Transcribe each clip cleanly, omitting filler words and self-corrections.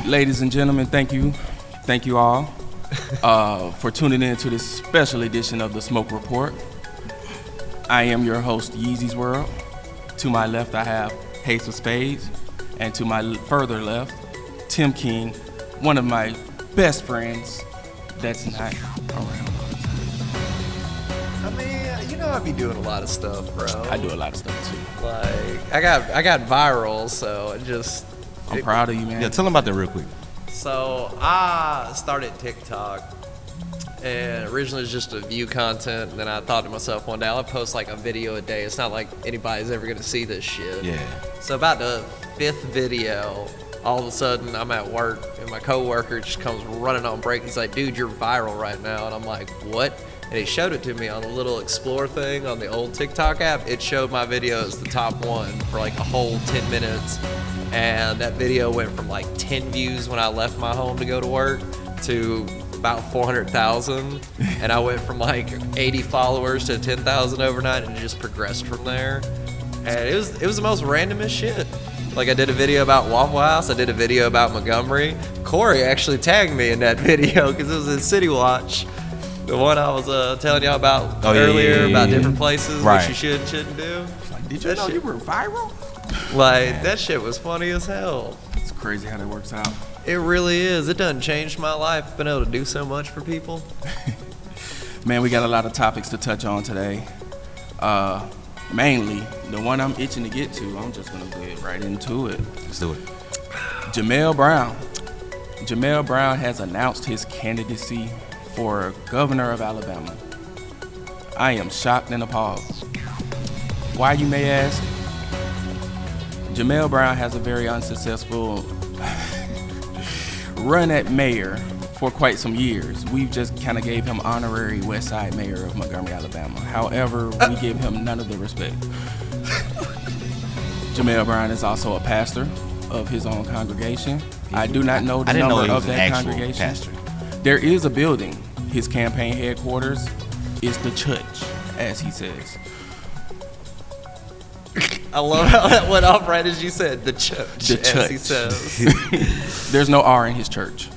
Ladies and gentlemen, thank you all for tuning in to this special edition of the Smoke Report. I am your host, Yeezy's World. To my left, I have Ace of Spades, and to my further left, Tim King, one of my best friends that's not around. I mean, you know, I be doing a lot of stuff, bro. I do a lot of stuff too. Like, I got viral, so I'm proud of you, man. Yeah, tell them about that real quick. So I started TikTok, and originally it was just to view content, and then I thought to myself one day, I'll post like a video a day. It's not like anybody's ever gonna see this shit. Yeah. So about the 5th video, all of a sudden I'm at work, and my coworker just comes running on break. He's like, dude, you're viral right now. And I'm like, what? And he showed it to me on the little explore thing on the old TikTok app. It showed my video as the top one for like a whole 10 minutes. And that video went from like 10 views when I left my home to go to work to about 400,000. And I went from like 80 followers to 10,000 overnight, and it just progressed from there. And it was the most randomest shit. Like, I did a video about Waffle House. I did a video about Montgomery. Corey actually tagged me in that video because it was in City Watch. The one I was telling y'all about earlier, about different places, what you should and shouldn't do. Like, did you know you were viral? Like, that shit was funny as hell. It's crazy how that works out. It really is. It done changed my life, been able to do so much for people. Man, we got a lot of topics to touch on today. Mainly, the one I'm itching to get to, I'm just going to get right into it. Let's do it. Jamal Brown. Jamal Brown has announced his candidacy for governor of Alabama. I am shocked and appalled. Why, you may ask? Jamal Brown has a very unsuccessful run at mayor for quite some years. We've just kind of gave him honorary West Side mayor of Montgomery, Alabama. However, we give him none of the respect. Jamal Brown is also a pastor of his own congregation. I do not know the number of that congregation. Pastor. There is a building. His campaign headquarters is the church, as he says. I love how that went off right as you said, the church, The as church. he says. There's no R in his church.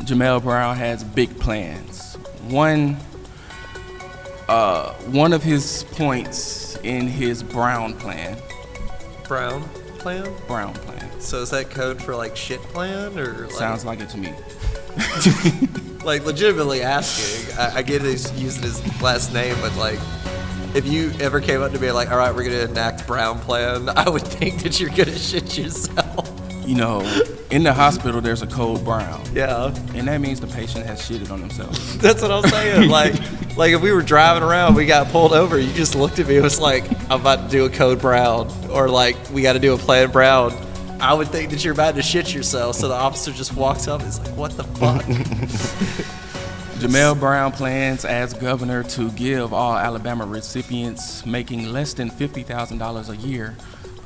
Jamal Brown has big plans. One of his points in his Brown plan. Brown plan? Brown plan. So is that code for like shit plan, or like, Sounds like it to me. like legitimately asking? I get he's using his last name, but like, if you ever came up to me like, all right, we're gonna enact Brown plan, I would think that you're gonna shit yourself. You know, in the hospital there's a code Brown. Yeah. And that means the patient has shitted on themselves. That's what I'm saying. like if we were driving around, we got pulled over, you just looked at me, it was like, I'm about to do a code Brown, or like, we got to do a plan Brown. I would think that you're about to shit yourself, so the officer just walks up and is like, what the fuck? Jamal Brown plans as governor to give all Alabama recipients making less than $50,000 a year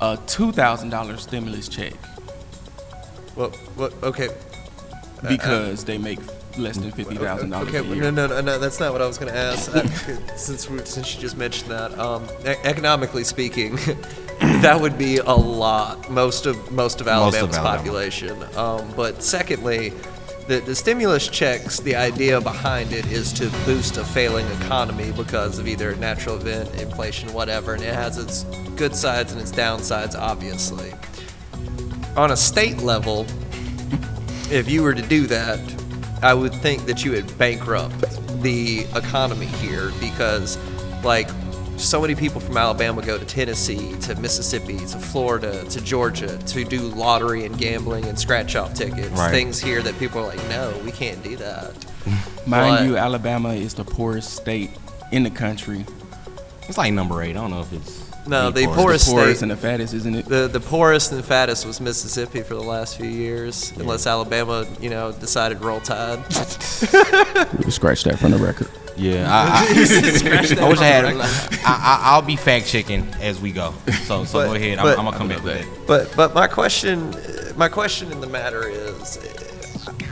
a $2,000 stimulus check. What? Okay. Because they make less than $50,000 okay, a year. No, that's not what I was going to ask. Since you just mentioned that, economically speaking, that would be a lot. Most of Alabama's population. But secondly, the stimulus checks, the idea behind it is to boost a failing economy because of either a natural event, inflation, whatever, and it has its good sides and its downsides, obviously. On a state level, if you were to do that, I would think that you would bankrupt the economy here because, like, so many people from Alabama go to Tennessee, to Mississippi, to Florida, to Georgia to do lottery and gambling and scratch-off tickets. Right. Things here that people are like, no, we can't do that. Mind you, Alabama is the poorest state in the country. It's like number 8. I don't know if it's... No, the The poorest poorest state, and the fattest, isn't it? the poorest and fattest was Mississippi for the last few years, unless Alabama, decided to roll tide. We scratch that from the record. Yeah, I wish I had... I'll be fact-checking as we go. So go ahead. I'm going to come back with that. But my question in the matter is,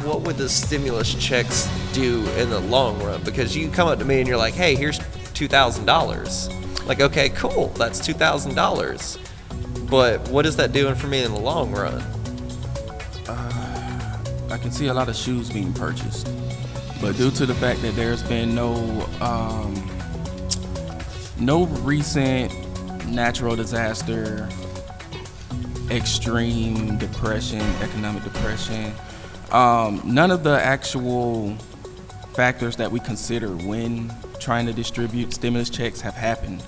what would the stimulus checks do in the long run? Because you come up to me and you're like, hey, here's $2,000. Like, okay, cool, that's $2,000. But what is that doing for me in the long run? I can see a lot of shoes being purchased, but due to the fact that there's been no recent natural disaster, extreme depression, economic depression, none of the actual factors that we consider when trying to distribute stimulus checks have happened.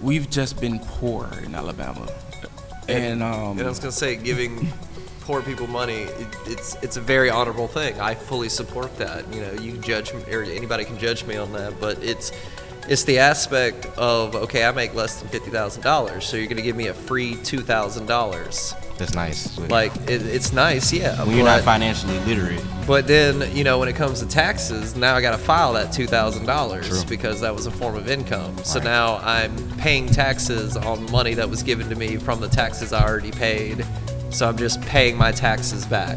We've just been poor in Alabama. And I was gonna say, giving poor people money, it's a very honorable thing. I fully support that. You know, you can judge me, or anybody can judge me on that, but it's the aspect of, okay, I make less than $50,000, so you're gonna give me a free $2,000. That's nice. Like, it's nice, yeah. When you're not financially literate. But then, you know, when it comes to taxes, now I got to file that $2,000 because that was a form of income. So now I'm paying taxes on money that was given to me from the taxes I already paid. So I'm just paying my taxes back.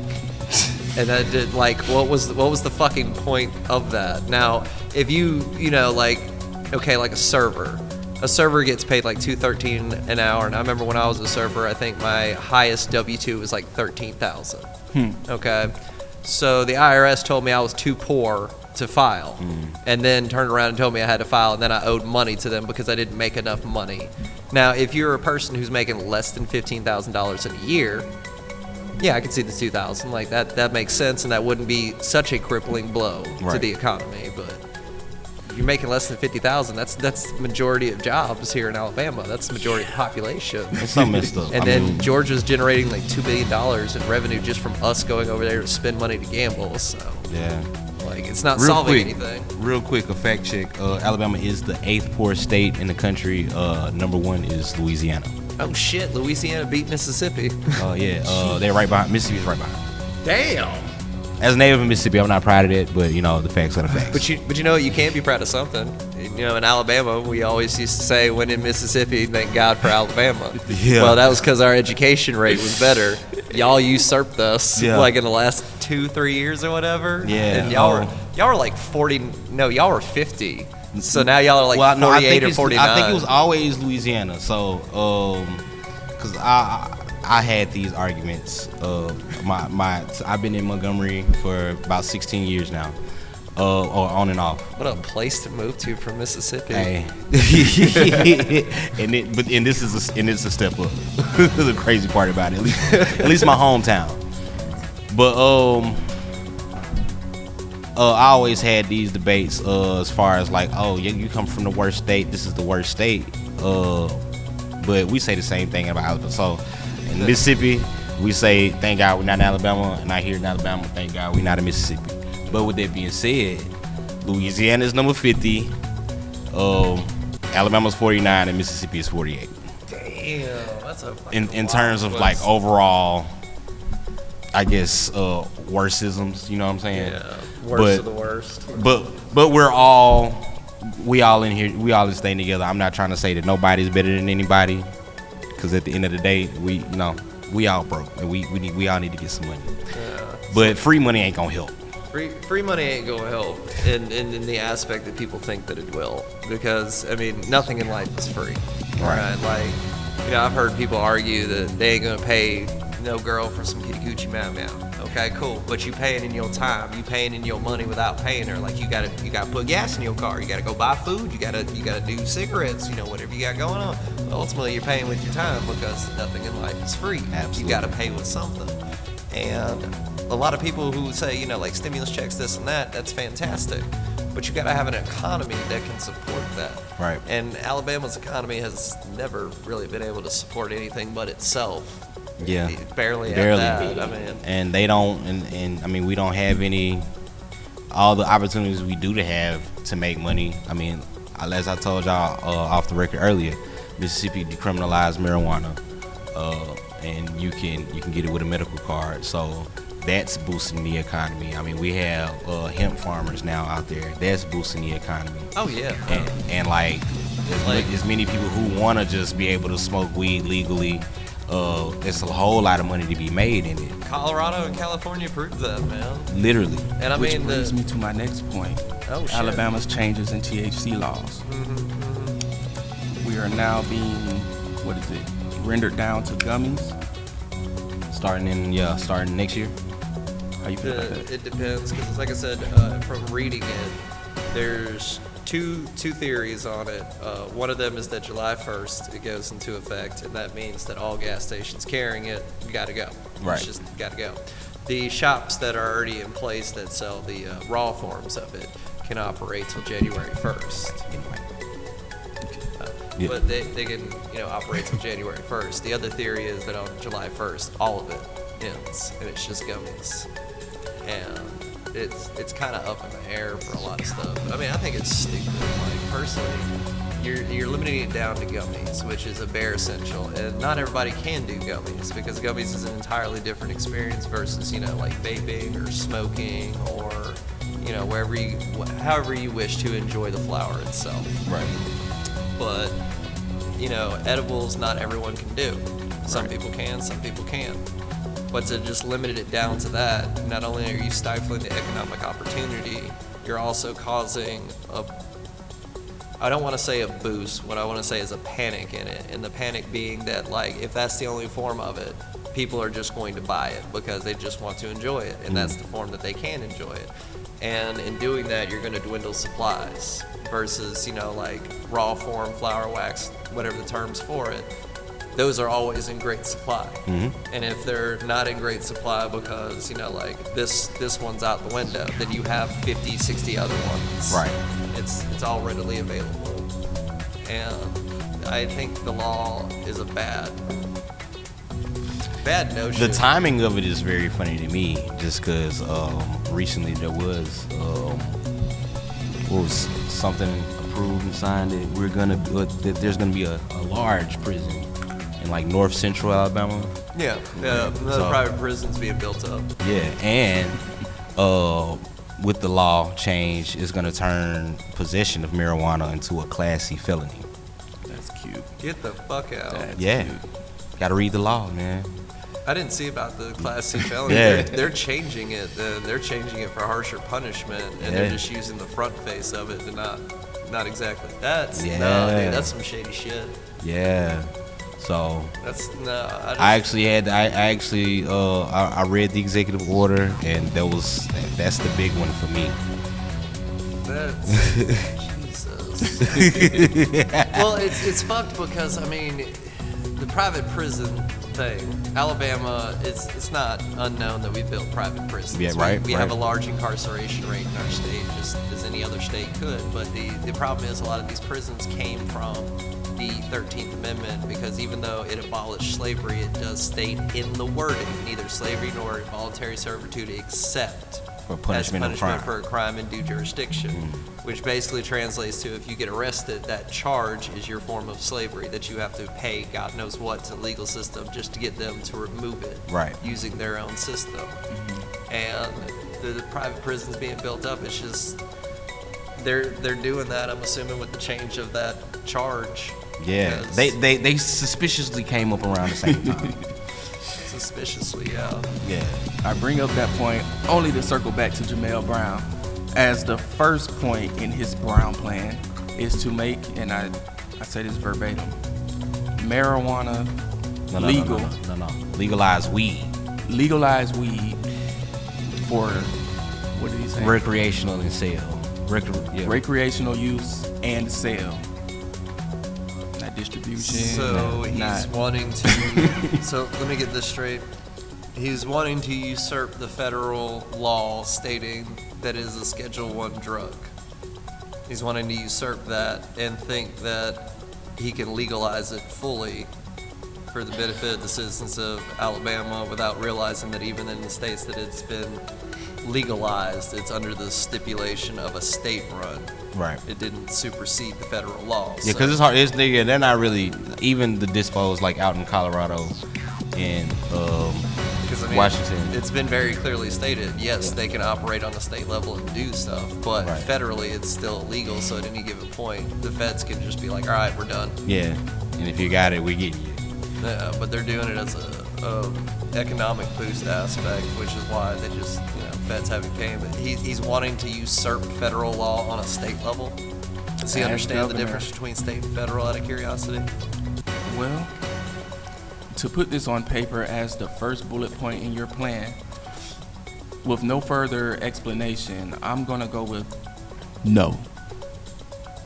And that did, like, what was the fucking point of that? Now, if you know, like, okay, like a server gets paid like $213 an hour, and I remember when I was a server, I think my highest W-2 was like $13,000. Okay, so the IRS told me I was too poor to file, and then turned around and told me I had to file, and then I owed money to them because I didn't make enough money. Now, if you're a person who's making less than $15,000 in a year, yeah, I can see the $2,000. Like that makes sense, and that wouldn't be such a crippling blow to the economy, but. You're making less than $50,000. That's the majority of jobs here in Alabama. That's the majority of the population. It's so messed up. And then Georgia's generating like $2 billion in revenue just from us going over there to spend money to gamble. So yeah, like it's not solving anything. Real quick, a fact check. Alabama is the 8th poorest state in the country. Number 1 is Louisiana. Oh shit! Louisiana beat Mississippi. Oh yeah. They're right behind. Mississippi's right behind. Damn. As a native of Mississippi, I'm not proud of it, but you know, the facts are the facts. But you know what? You can't be proud of something. You know, in Alabama, we always used to say, when in Mississippi, thank God for Alabama. Yeah. Well, that was because our education rate was better. Y'all usurped us, like in the last 2-3 years or whatever. Yeah. And y'all were like 40. No, y'all were 50. So now y'all are like 48 or 49. I think it was always Louisiana. So, because I had these arguments. I've been in Montgomery for about 16 years now, or on and off. What a place to move to from Mississippi. Hey. and it's a step up. The crazy part about it, at least my hometown. But I always had these debates as far as like, oh, you come from the worst state. This is the worst state. But we say the same thing about Alabama. So in Mississippi, we say, thank God we're not in Alabama, and I hear in Alabama, thank God we're not in Mississippi. But with that being said, Louisiana is number 50, Alabama's 49, and Mississippi is 48. Damn, that's a in terms of like overall, I guess, worst-isms, you know what I'm saying? Yeah, worst of the worst. But we all in here, we all in staying together. I'm not trying to say that nobody's better than anybody, because at the end of the day, we all broke, and we all need to get some money. Yeah. But free money ain't gonna help. Free money ain't gonna help in the aspect that people think that it will, because I mean, nothing in life is free. Right? Like, you know, I've heard people argue that they ain't gonna pay no girl for some kitty coochie meow meow. Okay, cool, but you paying in your time, you paying in your money without paying her. Like, you gotta put gas in your car, you gotta go buy food, you gotta do cigarettes, you know, whatever you got going on. But ultimately, you're paying with your time, because nothing in life is free. Absolutely. You gotta pay with something. And a lot of people who say, you know, like stimulus checks, this and that, that's fantastic. But you gotta have an economy that can support that. Right. And Alabama's economy has never really been able to support anything but itself. Yeah, barely. At that, I mean. And they don't, and I mean, we don't have all the opportunities we do to have to make money. I mean, as I told y'all off the record earlier, Mississippi decriminalized marijuana, and you can get it with a medical card. So that's boosting the economy. I mean, we have hemp farmers now out there. That's boosting the economy. Oh yeah. And like as many people who want to just be able to smoke weed legally. There's a whole lot of money to be made in it. Colorado and California proved that, man. Literally. And I Which mean, brings me to my next point. Oh, shit. Alabama's changes in THC laws. We are now being, rendered down to gummies. Starting next year. How you feel about that? It depends, because like I said, from reading it, there's two theories on it. One of them is that July 1st it goes into effect, and that means that all gas stations carrying it got to go. Right. It's just got to go. The shops that are already in place that sell the raw forms of it can operate till January 1st. Yeah. But they can operate till January 1st. The other theory is that on July 1st, all of it ends, and it's just gummies. And it's kind of up in the air for a lot of stuff. I mean, I think it's stupid. Like, personally, you're limiting it down to gummies, which is a bare essential, and not everybody can do gummies, because gummies is an entirely different experience versus like vaping or smoking or however you wish to enjoy the flower itself. Right. But edibles not everyone can do. Some people can, some people can't. But to just limit it down to that, not only are you stifling the economic opportunity, you're also causing I don't want to say a boost, what I want to say is a panic in it. And the panic being that, like, if that's the only form of it, people are just going to buy it because they just want to enjoy it. And that's the form that they can enjoy it. And in doing that, you're going to dwindle supplies versus, like raw form, flower wax, whatever the terms for it. Those are always in great supply. Mm-hmm. And if they're not in great supply because, like this one's out the window, then you have 50, 60 other ones. Right. It's all readily available. And I think the law is a bad notion. The timing of it is very funny to me, just because recently there was something approved and signed that there's gonna be a large prison in like north central Alabama. Yeah, another private prison's being built up. Yeah, and with the law change, it's gonna turn possession of marijuana into a Class C felony. That's cute. Get the fuck out. That's Yeah, cute. gotta read the law, man. I didn't see about the Class C felony. Yeah. They're changing it. They're changing it for harsher punishment, and they're just using the front face of it to not exactly. That's dude, that's some shady shit. Yeah. So That's I read the executive order, and that's the big one for me. That's Jesus. Well, it's fucked because I mean, the private prison thing, Alabama, it's not unknown that we built private prisons. Yeah, right. We have a large incarceration rate in our state, just as any other state could. But the problem is a lot of these prisons came from the 13th Amendment, because even though it abolished slavery, it does state in the wording neither slavery nor involuntary servitude except For punishment as of punishment crime. for a crime in due jurisdiction, which basically translates to if you get arrested, that charge is your form of slavery that you have to pay God knows what to the legal system just to get them to remove it, Right. using their own system. And the private prisons being built up, it's just they're doing that, I'm assuming, with the change of that charge. Yeah, they suspiciously came up around the same time. Suspiciously, yeah. Yeah. I bring up that point only to circle back to Jamal Brown, as the first point in his Brown plan is to make, and I say this verbatim, marijuana legal. No. Legalize weed. Legalize weed for, what did he say? Recreational and sale. Recreational use and sale. Not distribution. So he's not wanting to. So let me get this straight. He's wanting to usurp the federal law stating that it is a Schedule I drug. He's wanting to usurp that and think that he can legalize it fully for the benefit of the citizens of Alabama, without realizing that even in the states that it's been legalized, it's under the stipulation of a state run. Right. It didn't supersede the federal law. Yeah, because it's hard. They're not really, even the dispos like out in Colorado and Because, I mean, Washington. It's been very clearly stated, yes, they can operate on a state level and do stuff, but Right. federally it's still illegal, so at any given point, the feds can just be like, all right, we're done. Yeah, and if you got it, we get you. But they're doing it as a economic boost aspect, which is why they just, feds having payment. He's wanting to usurp federal law on a state level. Does he As understand the governor. difference between state and federal, out of curiosity? Well, to put this on paper as the first bullet point in your plan, with no further explanation, I'm gonna go with no.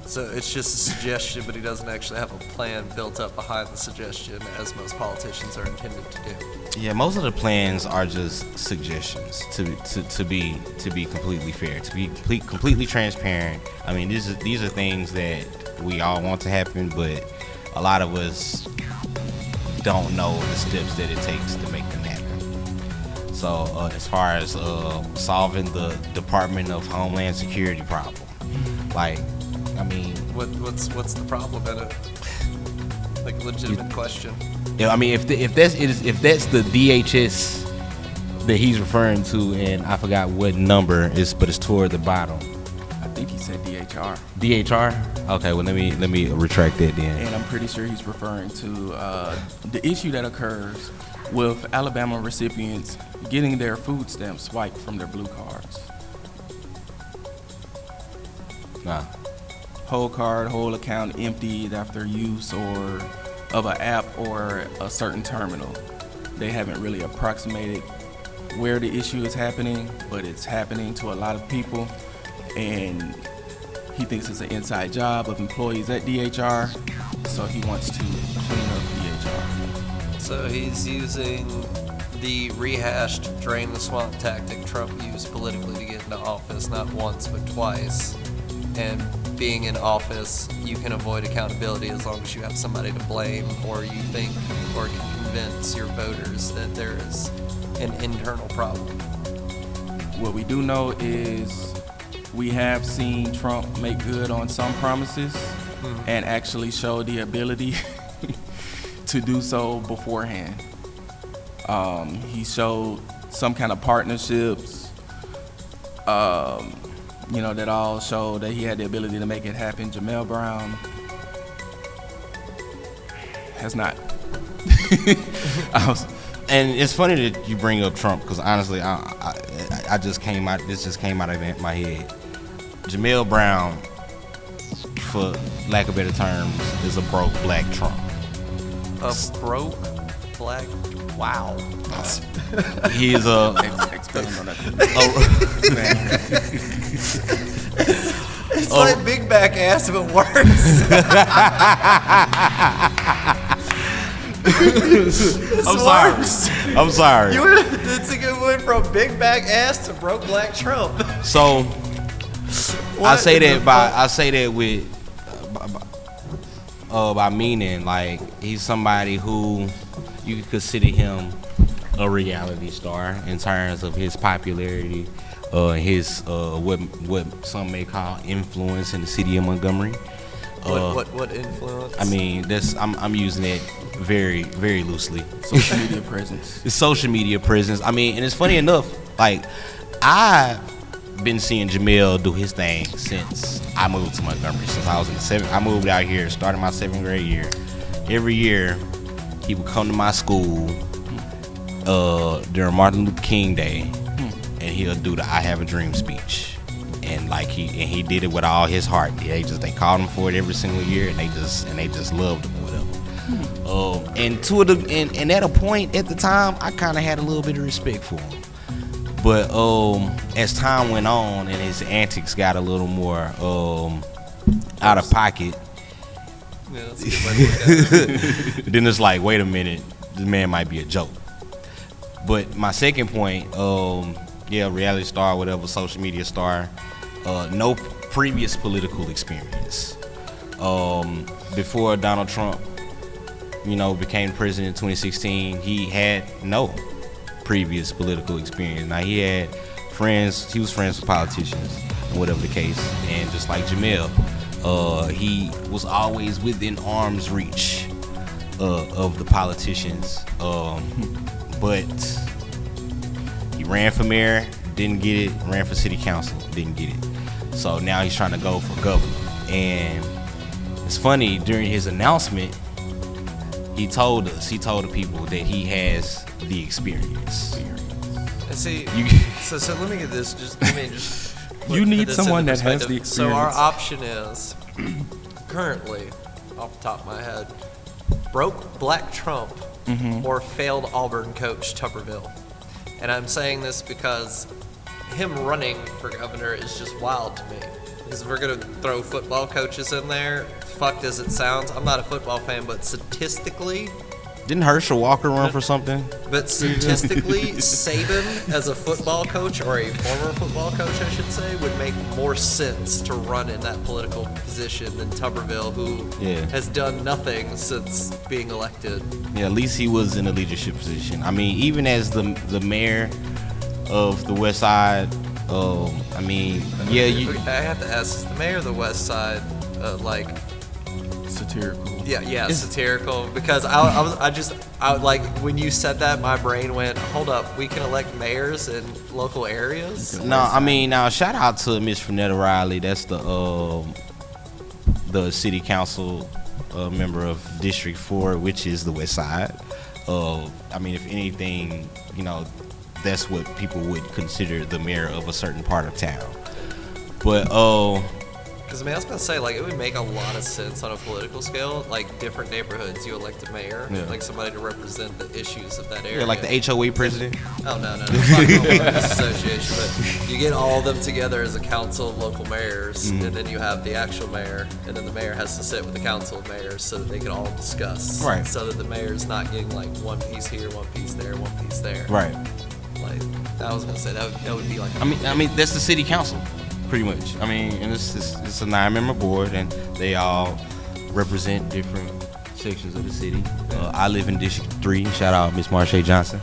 So it's just a suggestion, but he doesn't actually have a plan built up behind the suggestion, as most politicians are intended to do. Yeah, most of the plans are just suggestions. To be completely fair, to be completely transparent. I mean, these are things that we all want to happen, but a lot of us don't know the steps that it takes to make them happen. So as far as solving the Department of Homeland Security problem, like, I mean, what's the problem in it? Like a legitimate question. Yeah, I mean, if that's the DHS that he's referring to, and I forgot what number is, but it's toward the bottom. I think he said DHR. DHR? Okay, well let me retract that then. And I'm pretty sure he's referring to the issue that occurs with Alabama recipients getting their food stamps swiped from their blue cards. Nah. Whole card, whole account emptied after use or of an app or a certain terminal. They haven't really approximated where the issue is happening, but it's happening to a lot of people, and he thinks it's an inside job of employees at DHR, so he wants to clean up DHR. So he's using the rehashed drain the swamp tactic Trump used politically to get into office, not once but twice. And being in office, you can avoid accountability as long as you have somebody to blame, or you think or can convince your voters that there is an internal problem. What we do know is we have seen Trump make good on some promises and actually show the ability to do so beforehand. He showed some kind of partnerships, that all showed that he had the ability to make it happen. Jamal Brown has not. And it's funny that you bring up Trump, because honestly, I just came out. This just came out of my head. Jamal Brown, for lack of better terms, is a broke black Trump. A broke black. Wow. He is a. Expand on that. It's like big back ass, but worse. I'm sorry. It's a good one from big back ass to broke black Trump. So I say that with by meaning, like, he's somebody who you could consider him a reality star in terms of his popularity, his what some may call influence in the city of Montgomery. What influence? I mean, I'm using it very, very loosely. Social media presence. The social media presence. I mean, and it's funny enough, like, I've been seeing Jamal do his thing since I moved to Montgomery. Since I was in the I moved out here, started my 7th grade year. Every year, he would come to my school during Martin Luther King Day, and he'll do the "I Have a Dream" speech. And like he did it with all his heart. They called him for it every single year, and they just loved him or whatever. And at a point at the time, I kind of had a little bit of respect for him. But as time went on and his antics got a little more out of pocket, yeah, that's a good way to look at it. then it's like, wait a minute, this man might be a joke. But my second point, reality star, whatever, social media star, no previous political experience. Before Donald Trump, became president in 2016, he had no previous political experience. Now, he had friends, he was friends with politicians, and whatever the case, and just like Jamal, he was always within arm's reach of the politicians, but he ran for mayor, didn't get it, ran for city council, didn't get it. So now he's trying to go for governor. And it's funny, during his announcement, he told the people that he has the experience. And see, so let me get this. You need someone that has the experience. So our option is currently, off the top of my head, broke black Trump or failed Auburn coach Tuberville. And I'm saying this because him running for governor is just wild to me. Because if we're gonna throw football coaches in there, fucked as it sounds, I'm not a football fan, but statistically, Didn't Herschel Walker run for something? Saban as a football coach, or a former football coach, I should say, would make more sense to run in that political position than Tuberville, who has done nothing since being elected. Yeah, at least he was in a leadership position. I mean, even as the mayor of the West Side, I mean, yeah, I have to ask, is the mayor of the West Side, like, Satirical. Yeah, satirical. Because I like when you said that, my brain went, hold up, we can elect mayors in local areas. No, I mean, now shout out to Miss Frenetta Riley. That's the city council member of District 4, which is the West Side. I mean, if anything, you know, that's what people would consider the mayor of a certain part of town. But because I mean, I was gonna say, like, it would make a lot of sense on a political scale. Like, different neighborhoods, you elect a mayor, like somebody to represent the issues of that area. Yeah, like the HOA president. Oh no, it's not homeowners association, but you get all of them together as a council of local mayors, and then you have the actual mayor, and then the mayor has to sit with the council of mayors so that they can all discuss. Right. So that the mayor's not getting like one piece here, one piece there, one piece there. Right. Like, I was gonna say that would be like. I mean, that's the city council. Pretty much. I mean, and it's a 9-member board, and they all represent different sections of the city. I live in District 3. Shout out Miss Marsha Johnson.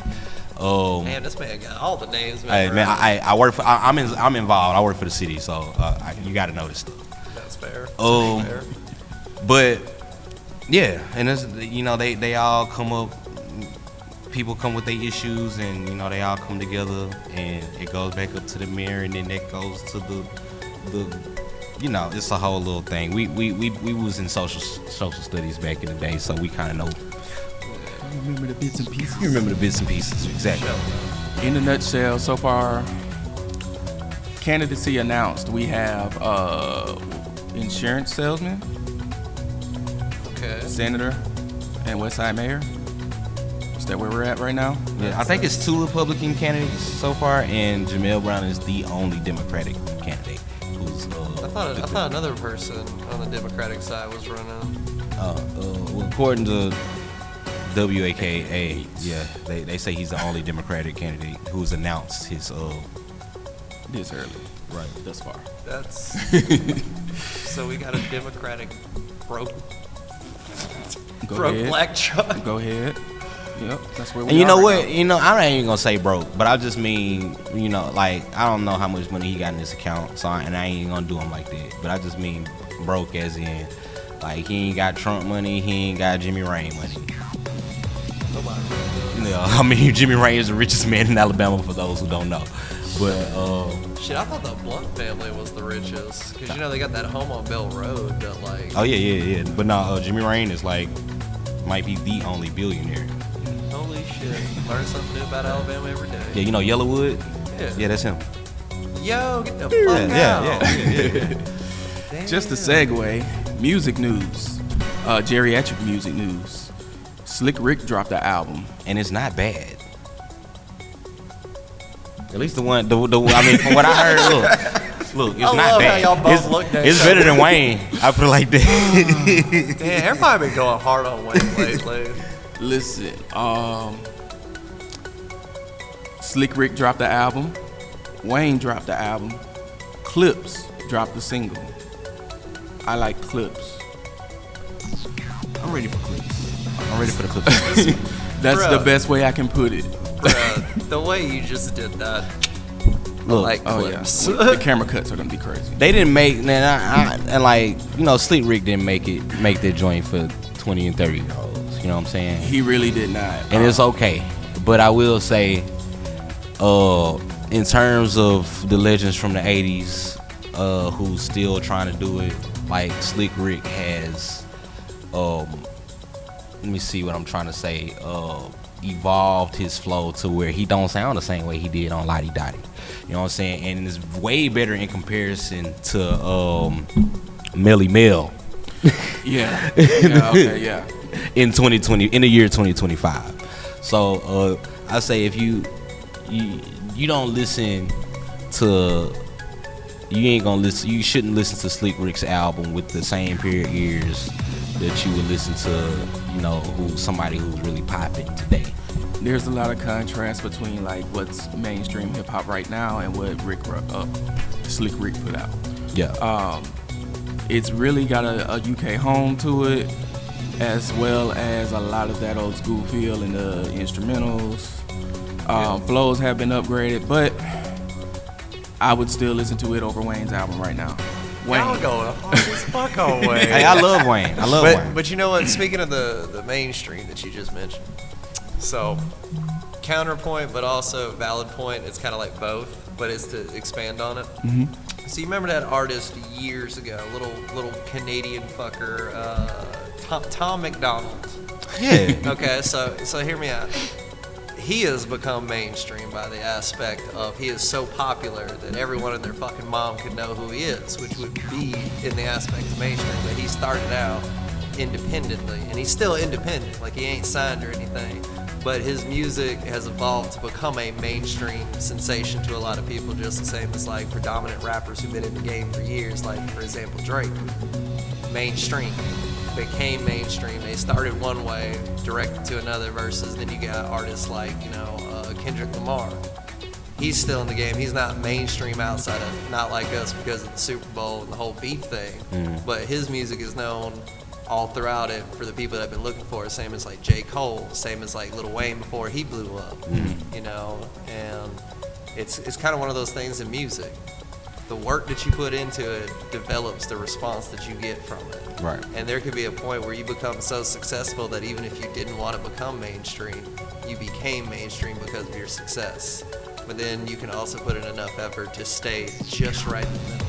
Man, this man got all the names. Hey, man, I work for. I'm involved. I work for the city, so you got to know this stuff. That's fair. Fair. But yeah, and it's, you know, they all come up. People come with their issues, and you know, they all come together, and it goes back up to the mayor, and then that goes to the you know, it's a whole little thing. We was in social studies back in the day, so we kind of know. I remember the bits and pieces. You remember the bits and pieces, exactly. In a nutshell, so far, candidacy announced. We have insurance salesman, senator, and West Side mayor. Is that where we're at right now? Yeah, I think it's 2 Republican candidates so far, and Jamal Brown is the only Democratic candidate who's. I thought another person on the Democratic side was running. Well, according to WAKA, yeah, they say he's the only Democratic candidate who's announced his. This early, right? Thus far. That's. So we got a Democratic broke black truck. Go ahead. Yep, that's where we and you are know right what? now. You know, I ain't even gonna say broke, but I just mean, you know, like, I don't know how much money he got in his account, so and I ain't gonna do him like that. But I just mean broke as in, like, he ain't got Trump money, he ain't got Jimmy Rain money. You know, I mean, Jimmy Rain is the richest man in Alabama, for those who don't know. But shit, I thought the Blunt family was the richest, because you know they got that home on Bell Road that like. Oh yeah. But no, Jimmy Rain is like might be the only billionaire. Holy shit! Learn something new about Alabama every day. Yeah, you know Yellowwood. Yeah, that's him. Yo, get the fuck out. Yeah. Just a segue, music news, geriatric music news. Slick Rick dropped the album, and it's not bad. At least the one, I mean, from what I heard, look, it's not bad. How y'all both it's better than Wayne. I put it like that. Damn, everybody been going hard on Wayne lately. Listen, Slick Rick dropped the album, Wayne dropped the album, Clips dropped the single. I like Clips. I'm ready for Clips. I'm ready for the Clips. That's the best way I can put it. Bruh, the way you just did that. Look, like Clips. Yeah. The camera cuts are gonna be crazy. They didn't make, and like, you know, Slick Rick didn't make that joint for 20 and 30 year olds. You know what I'm saying? He really did not. And it's okay. But I will say, in terms of the legends from the 80s, who's still trying to do it, like Slick Rick has, let me see what I'm trying to say, evolved his flow to where he don't sound the same way he did on Lottie Dottie. You know what I'm saying? And it's way better in comparison to Melly Mel. Yeah. Okay. Yeah. In 2020, in the year 2025. So I say if you don't listen to you ain't gonna listen. You shouldn't listen to Slick Rick's album with the same pair of ears that you would listen to, you know, somebody who's really popping today. There's a lot of contrast between like what's mainstream hip hop right now and what Slick Rick put out. Yeah. It's really got a UK home to it, as well as a lot of that old school feel in the instrumentals. Flows have been upgraded, but I would still listen to it over Wayne's album right now. Wayne. Y'all going hard as fuck on Wayne. Hey, I love Wayne. Wayne. But you know what? Speaking of the mainstream that you just mentioned, so counterpoint, but also valid point. It's kind of like both, but it's to expand on it. Mm-hmm. So you remember that artist years ago, little Canadian fucker, Tom McDonald. Yeah. Okay, so hear me out. He has become mainstream by the aspect of he is so popular that everyone and their fucking mom could know who he is, which would be in the aspect of mainstream. But he started out independently, and he's still independent, like he ain't signed or anything. But his music has evolved to become a mainstream sensation to a lot of people, just the same as like predominant rappers who've been in the game for years, like for example Drake. Mainstream. Became mainstream. They started one way, directed to another, versus then you got artists like, you know, Kendrick Lamar. He's still in the game. He's not mainstream outside of, not like us because of the Super Bowl and the whole beef thing, but his music is known all throughout it for the people that have been looking for it. Same as like J. Cole, same as like Lil Wayne before he blew up, you know, and it's kind of one of those things in music. The work that you put into it develops the response that you get from it. Right. And there could be a point where you become so successful that even if you didn't want to become mainstream, you became mainstream because of your success. But then you can also put in enough effort to stay just right in the middle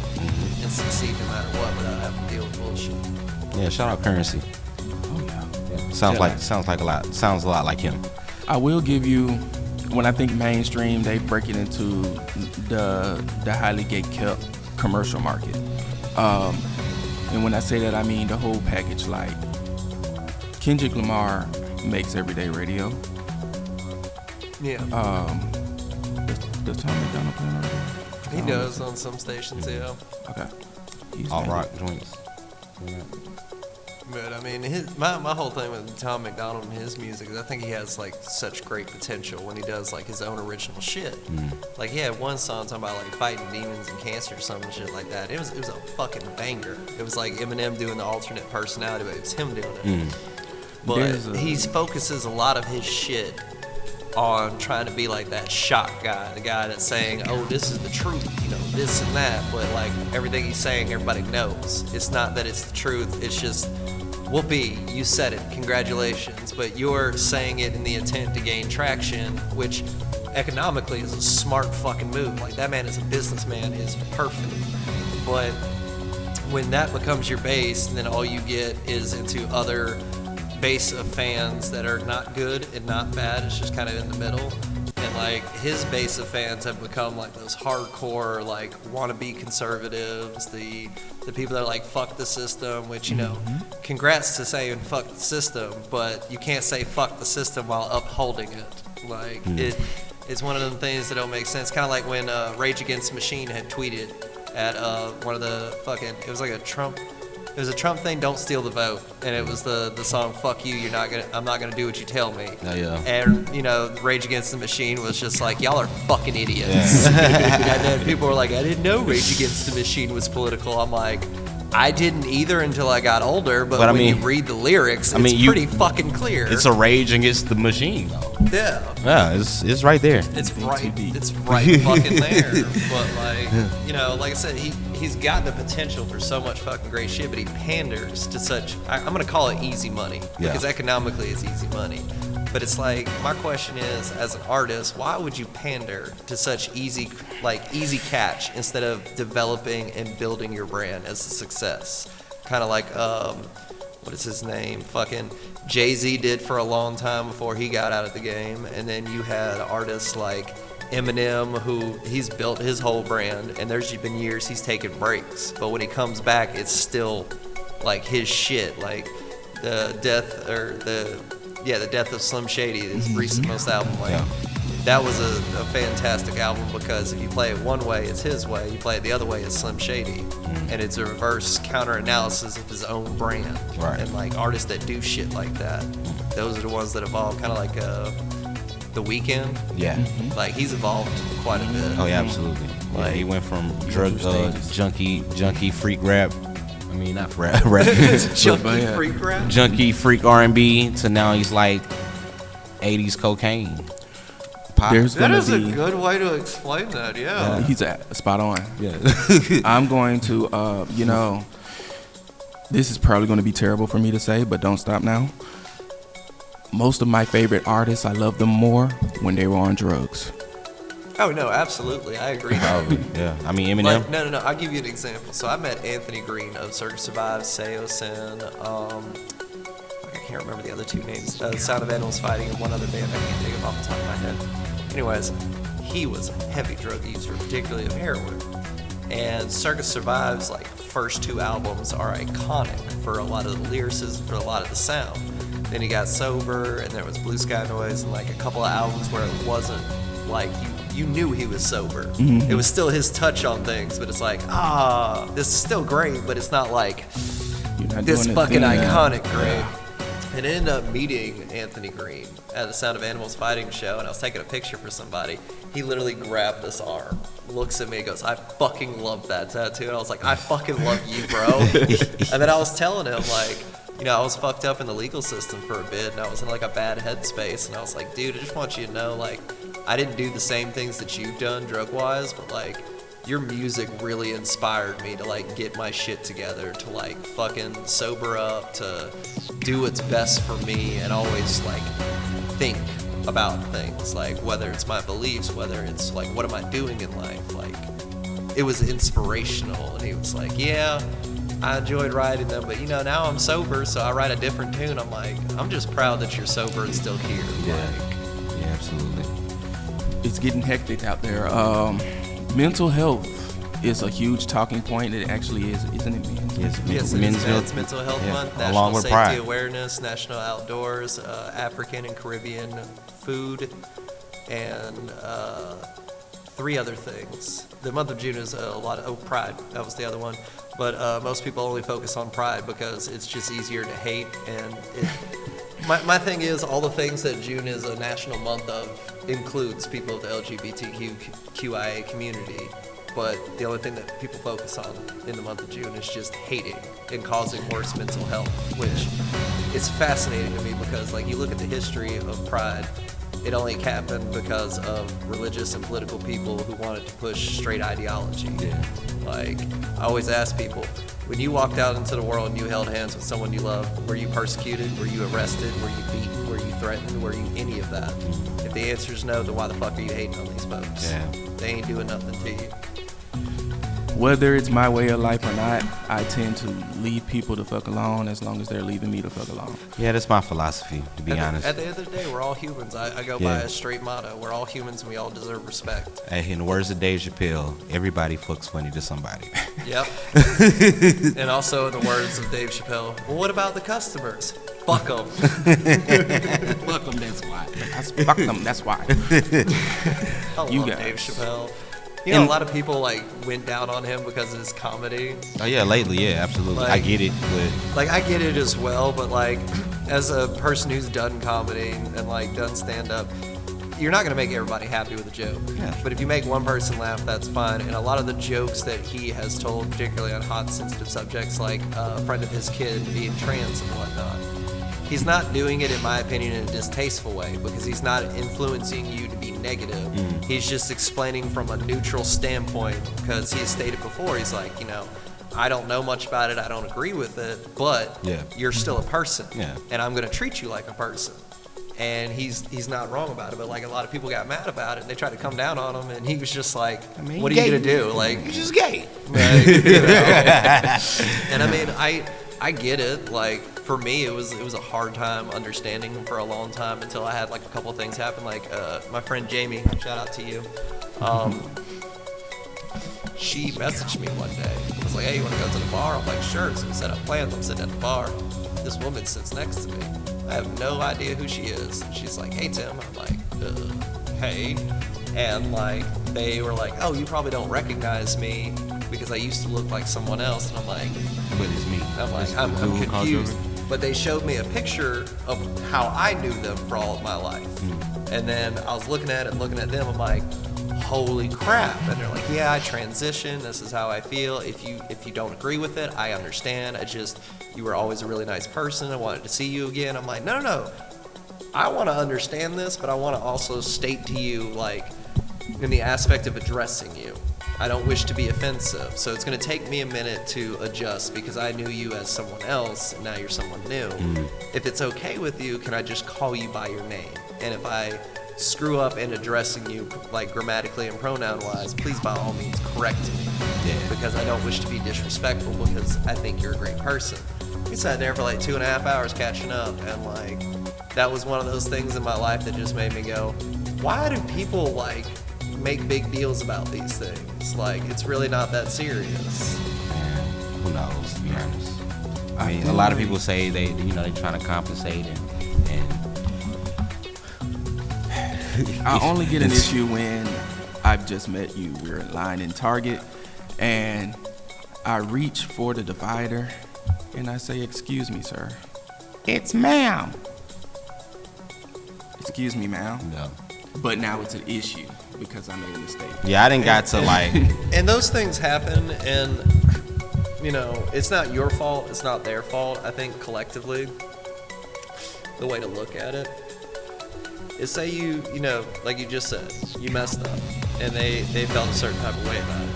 and succeed no matter what without having to deal with bullshit. Yeah, shout out Currency. Oh yeah. Sounds a lot like him. I will give you, when I think mainstream, they break it into the highly gate-kept commercial market. And when I say that, I mean the whole package. Like Kendrick Lamar makes everyday radio. Yeah. Does Tom McDonald play on radio? He does on some stations, yeah. Okay. All rock joints. But I mean, my whole thing with Tom McDonald and his music is I think he has like such great potential when he does like his own original shit. Like he had one song talking about like fighting demons and cancer or some shit like that. It was a fucking banger. It was like Eminem doing the alternate personality, but it was him doing it. But he focuses a lot of his shit on trying to be like that shock guy, the guy that's saying, oh, this is the truth, you know, this and that, but like everything he's saying, everybody knows. It's not that it's the truth, it's just, whoopee, you said it, congratulations, but you're saying it in the intent to gain traction, which economically is a smart fucking move. Like that man is a businessman, is perfect. But when that becomes your base, then all you get is into other base of fans that are not good and not bad. It's just kind of in the middle. And like his base of fans have become like those hardcore, like wannabe conservatives, the people that are like fuck the system, which, you know, congrats to saying fuck the system, but you can't say fuck the system while upholding it. Like it's one of them things that don't make sense. Kind of like when Rage Against the Machine had tweeted at one of the fucking, it was like a Trump thing, don't steal the vote, and it was the song "Fuck You, I'm not gonna do what you tell me." Oh, yeah. And you know, Rage Against the Machine was just like, y'all are fucking idiots. And then people were like, I didn't know Rage Against the Machine was political. I'm like, I didn't either until I got older, but when you read the lyrics, it's pretty fucking clear. It's a Rage Against the Machine, though. Yeah. Yeah, it's right there. It's right fucking there. But like, you know, like I said, he's got the potential for so much fucking great shit, but he panders to such, I'm gonna call it easy money, because economically it's easy money. But it's like, my question is, as an artist, why would you pander to such easy catch instead of developing and building your brand as a success? Kind of like, what is his name? Fucking Jay-Z did for a long time before he got out of the game. And then you had artists like Eminem, who he's built his whole brand, and there's been years he's taken breaks. But when he comes back, it's still like his shit. Like the death of Slim Shady, his recent most album. Like, that was a fantastic album because if you play it one way, it's his way. You play it the other way, it's Slim Shady. And it's a reverse counter-analysis of his own brand. Right. And like artists that do shit like that, those are the ones that evolve, kind of like The Weeknd. Yeah. Like he's evolved quite a bit. Oh yeah, absolutely. Like he went from drug junkie freak rap. I mean not rap. Junkie freak rap. Junkie freak R&B to now he's like 80s cocaine. There's That gonna is a be, good way to explain that. Yeah. he's spot on. Yeah. I'm going to, this is probably going to be terrible for me to say, but don't stop now. Most of my favorite artists, I love them more when they were on drugs. Oh no, absolutely, I agree. Probably. Yeah. I mean Eminem. Like, no. I'll give you an example. So I met Anthony Green of Circus Survive, Seyo Sin. I can't remember the other two names. Sound of Animals Fighting and one other band I can't think of off the top of my head. Anyways, he was a heavy drug user, particularly of heroin. And Circus Survive's like first two albums are iconic for a lot of the lyricism, for a lot of the sound. Then he got sober, and there was Blue Sky Noise, and like a couple of albums where it wasn't like you knew he was sober. Mm-hmm. It was still his touch on things, but it's like, this is still great, but it's not like You're not this doing it fucking then. iconic great. And I ended up meeting Anthony Green at the Sound of Animals Fighting show, and I was taking a picture for somebody. He literally grabbed this arm, looks at me, and goes, I fucking love that tattoo. And I was like, I fucking love you, bro. And then I was telling him, like, I was fucked up in the legal system for a bit, and I was in like a bad headspace, and I was like, dude, I just want you to know, like, I didn't do the same things that you've done drug-wise, but like, your music really inspired me to like get my shit together, to like fucking sober up, to do what's best for me, and always like think about things, like whether it's my beliefs, whether it's like what am I doing in life. Like it was inspirational. And he was like, yeah, I enjoyed writing them, but now I'm sober, so I write a different tune. I'm like, I'm just proud that you're sober and still here. Yeah. Like, Yeah, absolutely. It's getting hectic out there. Mental health is a huge talking point. It actually is, isn't it, man? yes, it's Mental Health Month, along National with Safety Pride. Awareness, National Outdoors, African and Caribbean food, and three other things. The month of June is a lot of Pride. That was the other one. But most people only focus on Pride because it's just easier to hate. And my thing is, all the things that June is a national month of includes people of the LGBTQIA community. But the only thing that people focus on in the month of June is just hating and causing worse mental health, which is fascinating to me because, like, you look at the history of Pride, it only happened because of religious and political people who wanted to push straight ideology. Yeah. Like, I always ask people, when you walked out into the world and you held hands with someone you loved, were you persecuted? Were you arrested? Were you beaten? Were you threatened? Were you any of that? If the answer is no, then why the fuck are you hating on these folks? Yeah. They ain't doing nothing to you. Whether it's my way of life or not, I tend to leave people the fuck alone as long as they're leaving me the fuck alone. Yeah, that's my philosophy, to be honest. At the end of the day, we're all humans. I go by a straight motto. We're all humans and we all deserve respect. Hey, in the words of Dave Chappelle, everybody fucks funny to somebody. Yep. And also in the words of Dave Chappelle, well, what about the customers? Fuck them. Fuck them, that's why. Fuck them, that's why. I You love guys. Dave Chappelle. You know, a lot of people like went down on him because of his comedy. Oh yeah, lately, yeah, absolutely. I Like- get it, but Like, I get it as well, but like, as a person who's done comedy and like done stand-up, you're not gonna make everybody happy with a joke. Yeah. But if you make one person laugh, that's fine. And a lot of the jokes that he has told, particularly on hot, sensitive subjects like a friend of his kid being trans and whatnot, he's not doing it, in my opinion, in a distasteful way because he's not influencing you to be negative. He's just explaining from a neutral standpoint because he stated before, he's like, I don't know much about it, I don't agree with it, but Yeah. you're still a person. Yeah. And I'm going to treat you like a person. And he's not wrong about it, but like a lot of people got mad about it and they tried to come down on him and he was just like, what are you going to do? Like, you're just gay. like, And I mean, I get it. Like, for me, it was a hard time understanding him for a long time until I had like a couple of things happen. Like my friend Jamie, shout out to you. She messaged me one day. I was like, hey, you want to go to the bar? I'm like, sure. So we set up plans. I'm sitting at the bar. This woman sits next to me. I have no idea who she is. She's like, hey, Tim. I'm like, hey. And like, they were like, oh, you probably don't recognize me because I used to look like someone else. And I'm like, But it's me. I'm like, It's I'm Google confused. crossover. But they showed me a picture of how I knew them for all of my life. And then I was looking at them, I'm like, holy crap. And they're like, yeah, I transitioned, this is how I feel. If you don't agree with it, I understand. You were always a really nice person. I wanted to see you again. I'm like, no. I want to understand this, but I want to also state to you, like, in the aspect of addressing you, I don't wish to be offensive. So it's going to take me a minute to adjust because I knew you as someone else and now you're someone new. If it's okay with you, can I just call you by your name? And if I screw up in addressing you, like grammatically and pronoun-wise, please by all means correct me. Because I don't wish to be disrespectful because I think you're a great person. We sat there for like 2.5 hours catching up, and like, that was one of those things in my life that just made me go, why do people like make big deals about these things? Like, it's really not that serious. Man, who knows, to be honest. I mean, a lot of people say they're trying to compensate and I only get an issue when I've just met you. We're in line in Target, and I reach for the divider, and I say, excuse me, sir. It's ma'am. Excuse me, ma'am. No. But now it's an issue because I made a mistake. Yeah, I didn't got to like. And those things happen, and it's not your fault, it's not their fault. I think collectively, the way to look at it is, say you like you just said, you messed up, and they felt a certain type of way about it.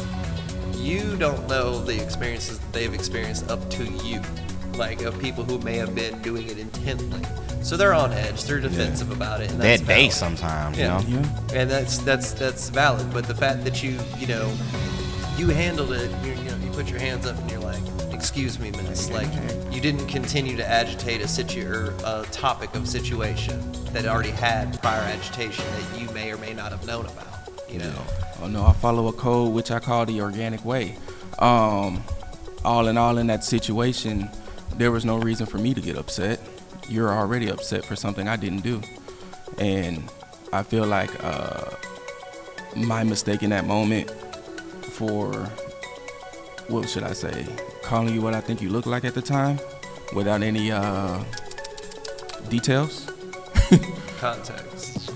You don't know the experiences that they've experienced up to you, like of people who may have been doing it intently. So they're on edge, they're defensive about it, and that's that day valid. sometimes, Yeah. And that's valid. But the fact that you handled it, you put your hands up and you're like, excuse me, miss, like you didn't continue to agitate a topic of situation that already had prior agitation that you may or may not have known about. Oh no, I follow a code which I call the organic way. All in all, in that situation, there was no reason for me to get upset. You're already upset for something I didn't do, and I feel like my mistake in that moment for, what should I say, calling you what I think you look like at the time without any details. Context.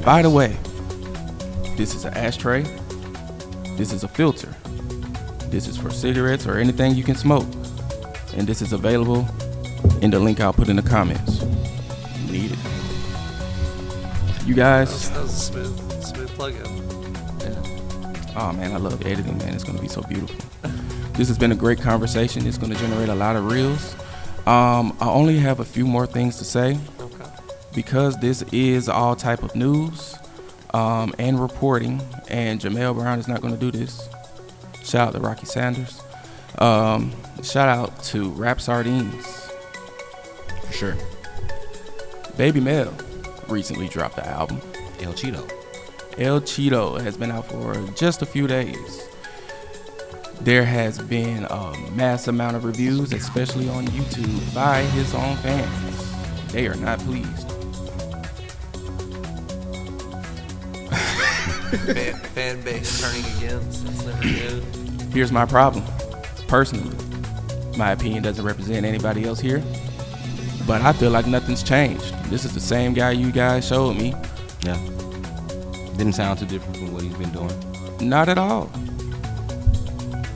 By the way, this is an ashtray, this is a filter, this is for cigarettes or anything you can smoke, and this is available in the link I'll put in the comments. You need it. You guys. That was a smooth plug-in. Oh man, I love editing, man. It's gonna be so beautiful. This has been a great conversation. It's gonna generate a lot of reels. I only have a few more things to say. Okay. Because this is all type of news and reporting, and Jamal Brown is not gonna do this. Shout out to Rocky Sanders. Shout out to Rap Sardines. for sure. Baby Mel recently dropped the album. El Cheeto. El Cheeto has been out for just a few days. There has been a mass amount of reviews, especially on YouTube, by his own fans. They are not pleased. Fan base turning against. That's never good. Here's my problem. Personally, my opinion doesn't represent anybody else here, but I feel like nothing's changed. This is the same guy you guys showed me. Yeah. Didn't sound too different from what he's been doing. Not at all. A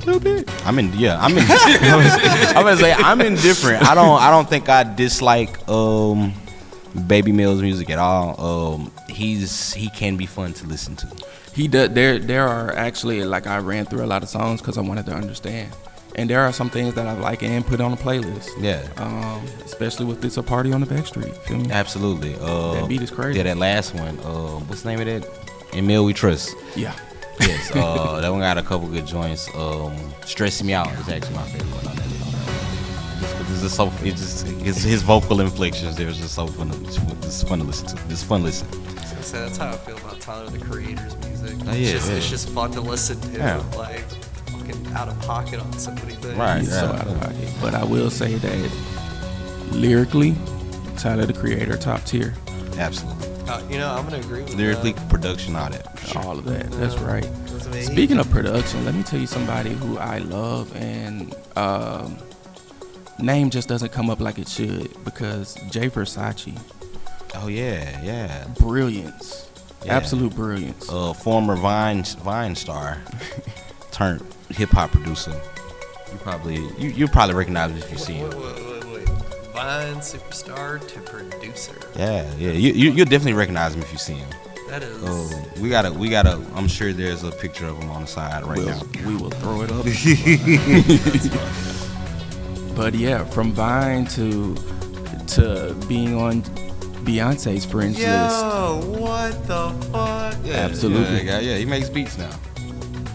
little bit. I'm indifferent. I don't think I dislike Baby Mel's music at all. He can be fun to listen to. He does. There are actually, like, I ran through a lot of songs because I wanted to understand, and there are some things that I like and put on a playlist. Yeah. Especially with "It's a Party on the Backstreet." Feel me? Absolutely. That beat is crazy. Yeah, that last one. What's the name of that? In Mill We Trust. Yeah. Yes. That one got a couple good joints. Stressing Me Out is actually my favorite one on that. It's his vocal inflections. There's just so fun. It's fun to listen to. It's fun listen. I was gonna say, that's how I feel about Tyler the Creator's music. Oh, yeah, It's just fun to listen to. Yeah. Like, fucking out of pocket on so many things. Right. He's so out of pocket. But I will say that lyrically, Tyler the Creator, top tier. Absolutely. I'm gonna agree with Lyrically, that. production, all that. For sure. All of that. That's right. That's amazing. Speaking of production, let me tell you somebody who I love, and name just doesn't come up like it should, because Jay Versace, Oh yeah. brilliance, Yeah. absolute brilliance. Former Vine star turned hip hop producer. You probably recognize him if you see him. Wait. Vine superstar to producer. Yeah. You'll definitely recognize him if you see him. That is. We gotta. I'm sure there's a picture of him on the side right now. We will throw it up. But yeah, from Vine to being on Beyonce's Friends list. Yo, what the fuck? Yeah, Absolutely. Yeah, he makes beats now.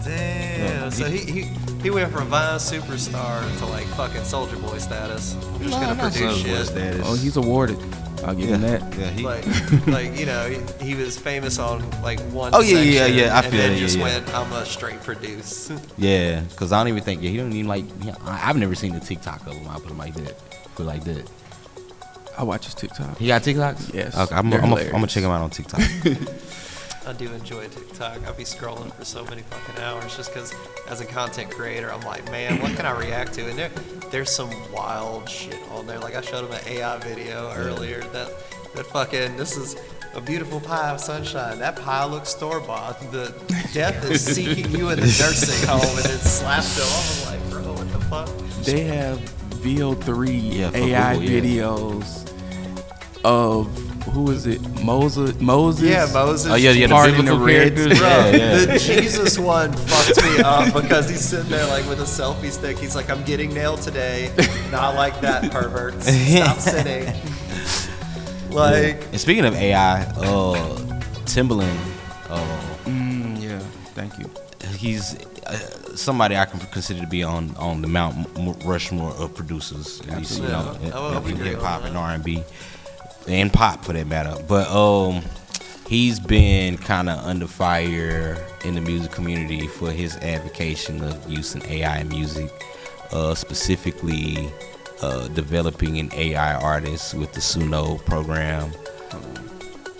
Damn. Yeah. So he went from Vine superstar to like fucking Soldier Boy status. I'm just gonna not produce Soulja Boy shit. status. Oh, he's awarded. I'll give him that. Yeah, Like he was famous on like one. Oh, yeah, section, yeah, I and feel then it, just yeah. went, I'm a straight produce. Yeah, because I don't even think he don't even like. I've never seen the TikTok of him. I put him like that. Put it like that. I watch his TikTok. He got TikToks? Yes, Okay, I'm they're gonna hilarious. check him out on TikTok. I do enjoy TikTok. I'll be scrolling for so many fucking hours just because as a content creator, I'm like, man, what can I react to? And there's some wild shit on there. Like I showed him an AI video earlier that fucking, this is a beautiful pie of sunshine. That pie looks store-bought. The death is seeking you in the nursing home, and then slapped him. I was like, bro, what the fuck? They have VO3 Yeah, for AI Google, yeah. videos of who is it? Moses. Yeah, Moses. Oh yeah, the Parting biblical the Red characters. Bro, Yeah. the Jesus one fucked me up because he's sitting there like with a selfie stick. He's like, I'm getting nailed today. Not like that, perverts. Stop sitting. Like, And speaking of AI, Timbaland, Yeah, thank you. he's somebody I can consider to be on the Mount Rushmore of producers. At least, Absolutely. you know, I would in agree hip hop on and that. R&B and pop for that matter. But he's been kind of under fire in the music community for his advocacy of using AI in music, specifically developing an AI artist with the Suno program.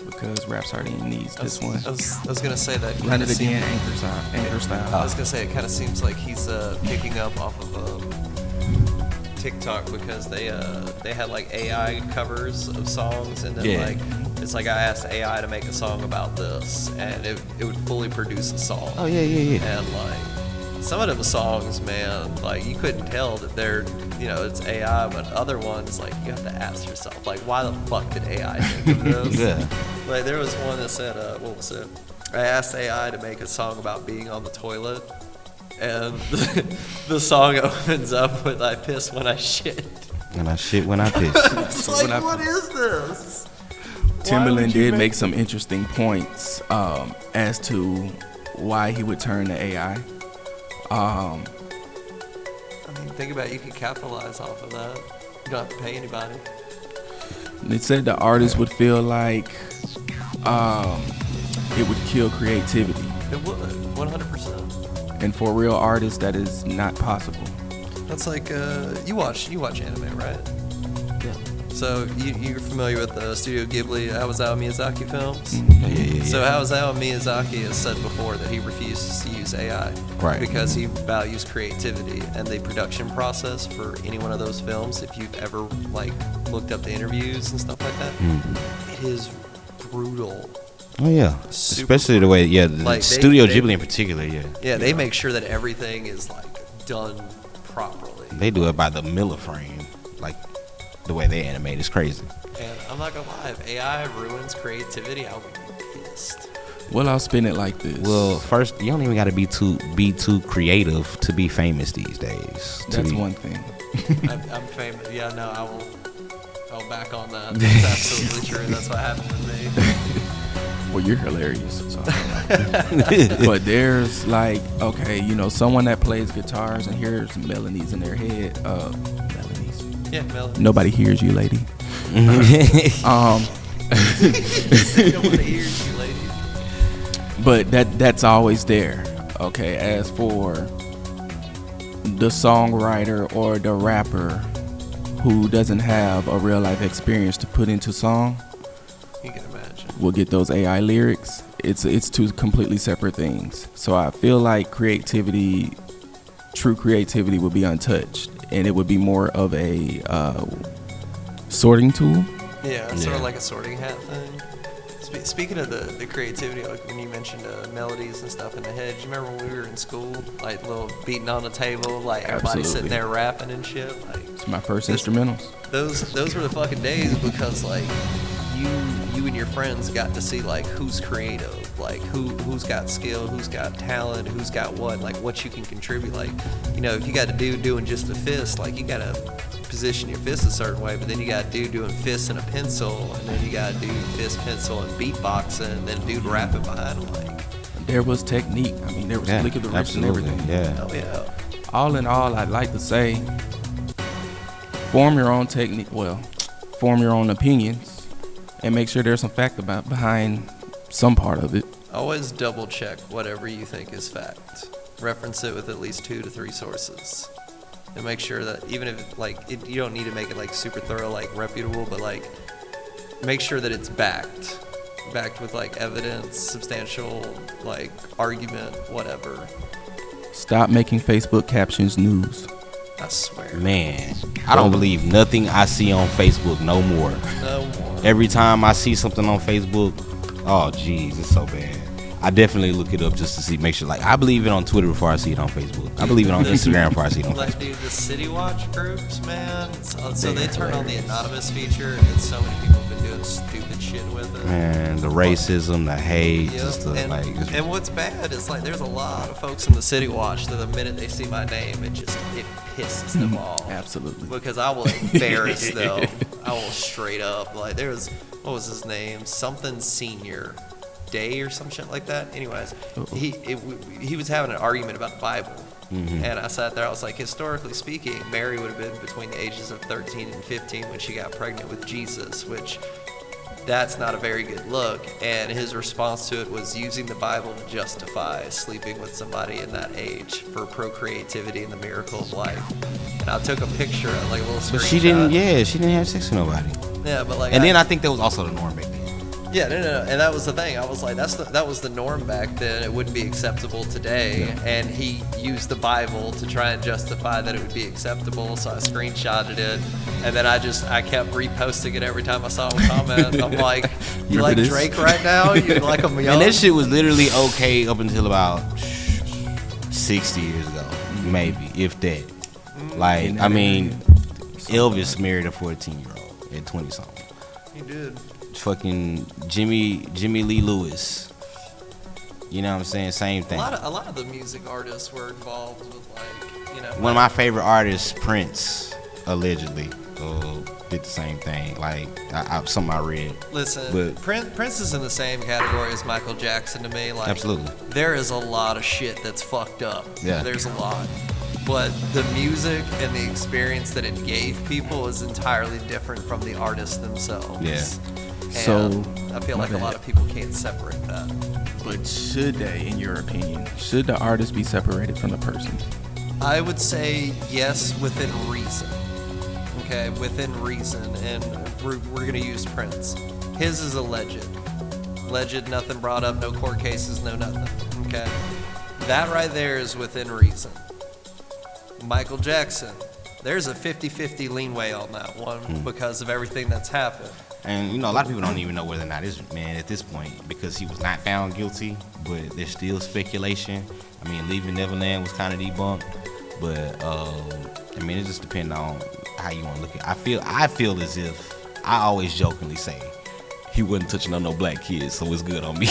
Because Rhapsody needs this one. I was gonna say that. Run kinda it again, seems- anchor style. I was gonna say it kind of seems like he's picking up off of TikTok because they had like AI covers of songs, and then Yeah. like it's like I asked AI to make a song about this, and it would fully produce a song. Oh yeah. And like some of them songs, man, like you couldn't tell that they're, it's AI, but other ones, like you have to ask yourself, like, why the fuck did AI think of this? Yeah. Like there was one that said, what was it? I asked AI to make a song about being on the toilet, and the song opens up with "I piss when I shit." And I shit when I piss. It's like, what is this? Why would Timbaland you did make some interesting points as to why he would turn to AI. I mean, think about it, you could capitalize off of that. You don't have to pay anybody. They said the artist would feel like it would kill creativity. It would, 100%. And for real artists, that is not possible. That's like you watch anime, right? Yeah. So you're familiar with the Studio Ghibli Hayao Miyazaki films? Yeah. So Hayao Miyazaki has said before that he refuses to use AI, Right. Because he values creativity and the production process for any one of those films. If you've ever like looked up the interviews and stuff like that, it is brutal. Oh yeah. Super Especially the way, the Like, Studio they- Ghibli in particular, yeah. Yeah, they make sure that everything is like done properly. They do it by the milliframe, like the way they animate is crazy. And I'm not gonna lie, if AI ruins creativity, I would be pissed. Well, I'll spin it like this. Well, first, you don't even got to be too creative to be famous these days. That's one thing. I'm famous. Yeah, no, I'll back on that. That's absolutely true. That's what happened to me. Well, you're hilarious. So. But there's like, okay, someone that plays guitars and hears melodies in their head. Melodies. Yeah, Mel. Nobody hears you, lady. Nobody hears you, lady. But that's always there. Okay, as for the songwriter or the rapper who doesn't have a real life experience to put into song You can imagine. will get those AI lyrics. It's two completely separate things. So I feel like creativity, true creativity, would be untouched, and it would be more of a sorting tool. Yeah, sort of like a sorting hat thing. Speaking of the creativity, like when you mentioned melodies and stuff in the head, do you remember when we were in school, like little beating on the table, like everybody Absolutely. sitting there rapping and shit? Like It's my first instrumentals. those were the fucking days, because like you and your friends got to see like who's creative, like who's got skill, who's got talent, who's got what you can contribute. Like, you know, if you got a dude doing just a fist, like you gotta position your fist a certain way, but then you got a dude doing fists and a pencil, and then you got a dude fist, pencil, and beatboxing, and then a dude rapping behind him. Like, There was technique. I mean, there was flick of the wrist and absolutely. everything. Yeah. oh yeah. All in all, I'd like to say, form your own technique. Well, form your own opinions, and make sure there's some fact behind some part of it. Always double check whatever you think is fact. Reference it with at least 2 to 3 sources. And make sure that even if you don't need to make it like super thorough, like reputable, but like make sure that it's backed with like evidence, substantial like argument, whatever. Stop making Facebook captions news. I swear. Man, I don't believe nothing I see on Facebook no more. No more. Every time I see something on Facebook, oh jeez, it's so bad. I definitely look it up just to see, make sure. Like, I believe it on Twitter before I see it on Facebook. I believe it on Instagram before I see it on Like, Facebook. dude, the City Watch groups, man. So they turn on the anonymous feature, and so many people have been doing stupid shit with it. Man, the racism, the hate, Yep. just the and, like. It's, and what's bad is like there's a lot of folks in the City Watch that the minute they see my name, it pisses them off. Absolutely. Because I will embarrass them. I will straight up, like, there was, what was his name? Something Senior Day or some shit like that. Anyways, he was having an argument about the Bible. And I sat there, I was like, historically speaking, Mary would have been between the ages of 13 and 15 when she got pregnant with Jesus, which that's not a very good look. And his response to it was using the Bible to justify sleeping with somebody in that age for procreativity and the miracle of life. And I took a picture, like a little screenshot. but she didn't. Yeah, she didn't have sex with nobody. Yeah, but like. And then I think that was also the norm back then. Yeah, no, and that was the thing. I was like, that was the norm back then. It wouldn't be acceptable today. Yeah. And he used the Bible to try and justify that it would be acceptable. So I screenshotted it, and then I kept reposting it every time I saw him comment. I'm like, you like this? Drake right now? You like him young? And that shit was literally okay up until about 60 years ago, maybe, if that. Like, I mean, Elvis married a 14-year-old at 20 something. He did. Fucking Jimmy Lee Lewis. You know what I'm saying? Same thing. A lot of the music artists were involved with, like, you know. One of my favorite artists, Prince, allegedly did the same thing. Like, something I read. Listen, But- Prince is in the same category as Michael Jackson to me. Like, Absolutely. there is a lot of shit that's fucked up. Yeah. There's a lot. But the music and the experience that it gave people is entirely different from the artists themselves. Yeah. And So, I feel my like a bad. lot of people can't separate that. But should they, in your opinion, should the artist be separated from the person? I would say yes, within reason. Okay, within reason. And we're going to use Prince. His is alleged. Alleged, nothing brought up, no court cases, no nothing. Okay? That right there is within reason. Michael Jackson, there's a 50-50 leanway on that one because of everything that's happened. And, you know, a lot of people don't even know whether or not this man at this point, because he was not found guilty, but there's still speculation. I mean, Leaving Neverland was kind of debunked, but, I mean, it just depends on how you want to look at it. I feel as if, I always jokingly say, he wasn't touching on no black kids, so it's good on me.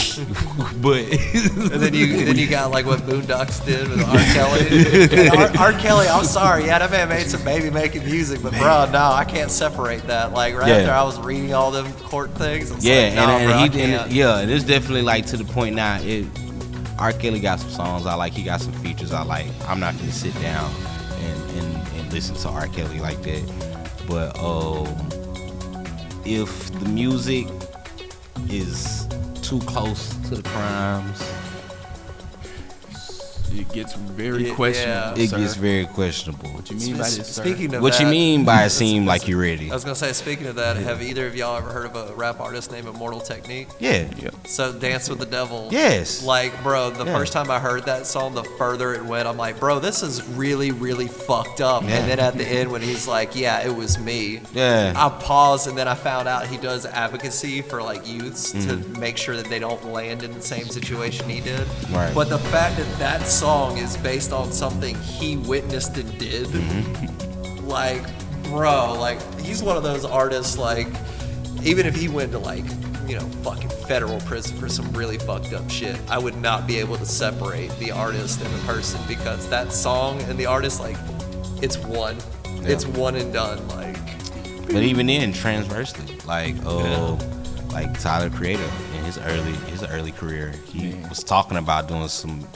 But And then you got like what Boondocks did with R. Kelly. And R. Kelly, I'm sorry, yeah, that man made some baby making music, but bro, no, I can't separate that. Like right after I was reading all them court things, it's like, no, bro, I can't. and it's definitely like to the point now. R. Kelly got some songs I like. He got some features I like. I'm not gonna sit down and listen to R. Kelly like that. But if the music is too close to the crimes, You It gets very questionable. It sir. gets very questionable. What you mean by this, sir? Speaking of What that, you mean by it seem like you're ready? I was gonna say, speaking of that, have either of y'all ever heard of a rap artist named Immortal Technique? Yeah. So Dance with the Devil. Yes. Like, bro, the first time I heard that song, the further it went, I'm like, bro, this is really, really fucked up. Yeah. And then at the end, when he's like, yeah, it was me. Yeah. I paused, and then I found out he does advocacy for like youths to make sure that they don't land in the same situation he did. Right. But the fact that that song is based on something he witnessed and did, like, bro, like, he's one of those artists, like, even if he went to, like, you know, fucking federal prison for some really fucked up shit, I would not be able to separate the artist and the person, because that song and the artist, like, it's one. Yeah. It's one and done, like. But even then, transversely, like Tyler Creator in his early career, he was talking about doing some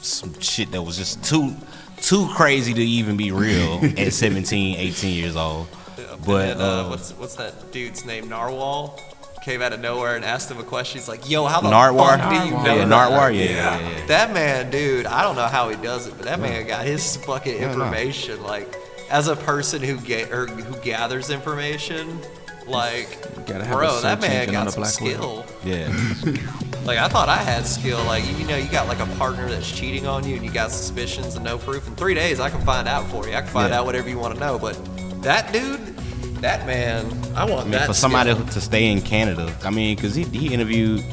shit that was just too crazy to even be real at 17, 18 years old. Yeah, But and, what's that dude's name? Narwhal came out of nowhere and asked him a question. He's like, "Yo, how the Narwhal? fuck do you know Yeah, that?" Narwhal, yeah. That man, dude, I don't know how he does it, but that man got his fucking information. Like, as a person who gathers information, like, gotta have a bro, that search man engine on got the some black hole. skill. Yeah. Like, I thought I had skill. Like, you know, you got like a partner that's cheating on you and you got suspicions and no proof. In 3 days, I can find out for you. I can find out whatever you want to know. But that dude, that man, I want that for skill. somebody to stay in Canada, I mean, because he interviewed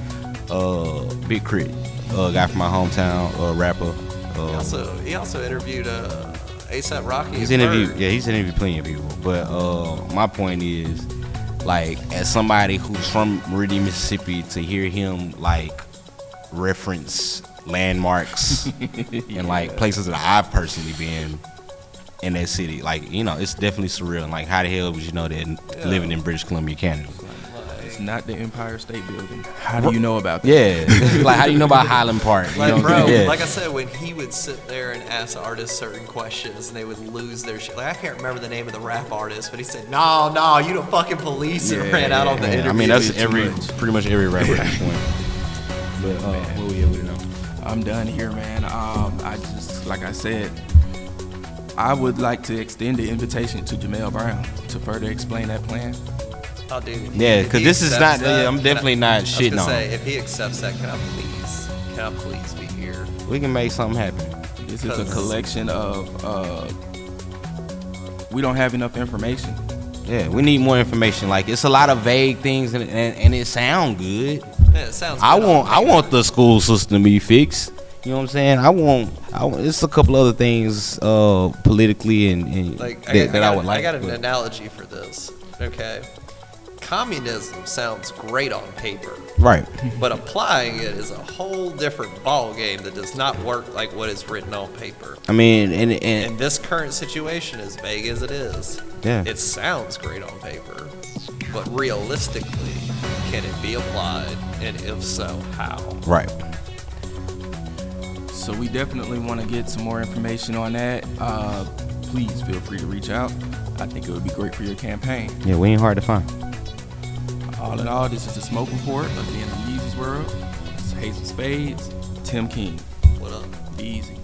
Big Crit, a guy from my hometown, rapper. He also interviewed A$AP Rocky. He's and interviewed, Bird. yeah, he's interviewed plenty of people. But my point is, like, as somebody who's from Meridian, Mississippi, to hear him like reference landmarks and like places that I've personally been in that city, like, you know, it's definitely surreal. And like, how the hell would you know that living in British Columbia, Canada? It's not the Empire State Building. How do you know about that? Yeah, like, how do you know about Highland Park? You Like, know, bro, yeah. like I said, when he would sit there and ask artists certain questions and they would lose their shit. Like, I can't remember the name of the rap artist, but he said, no, you the fucking police, and ran out on the interview. I mean, that's Too pretty much every rapper at this point. But what we know? I'm done here, man. I just, like I said, I would like to extend the invitation to Jamal Brown to further explain that plan. Oh, dude. Yeah, if because he this is accepts not. that, I'm definitely not I was shitting gonna on say, him. if he accepts that, can I please be here? We can make something happen. This is a collection of, we don't have enough information. Yeah, we need more information. Like, it's a lot of vague things, and it sound good. Yeah, it sounds. I good on paper. want the school system to be fixed. You know what I'm saying? I want. It's a couple other things politically and Like, that I would like. I got an but- analogy for this. Okay, communism sounds great on paper, Right. but applying it is a whole different ball game that does not work like what is written on paper. I mean, and In this current situation, as vague as it is, Yeah. it sounds great on paper, but realistically, can it be applied? And if so, how? right. So we definitely want to get some more information on that. Please feel free to reach out. I think it would be great for your campaign. Yeah, we ain't hard to find. All in all, this is the Smoke Report of the Yeezy's World. It's Hazel Spades, Tim Keem. What up? Be easy.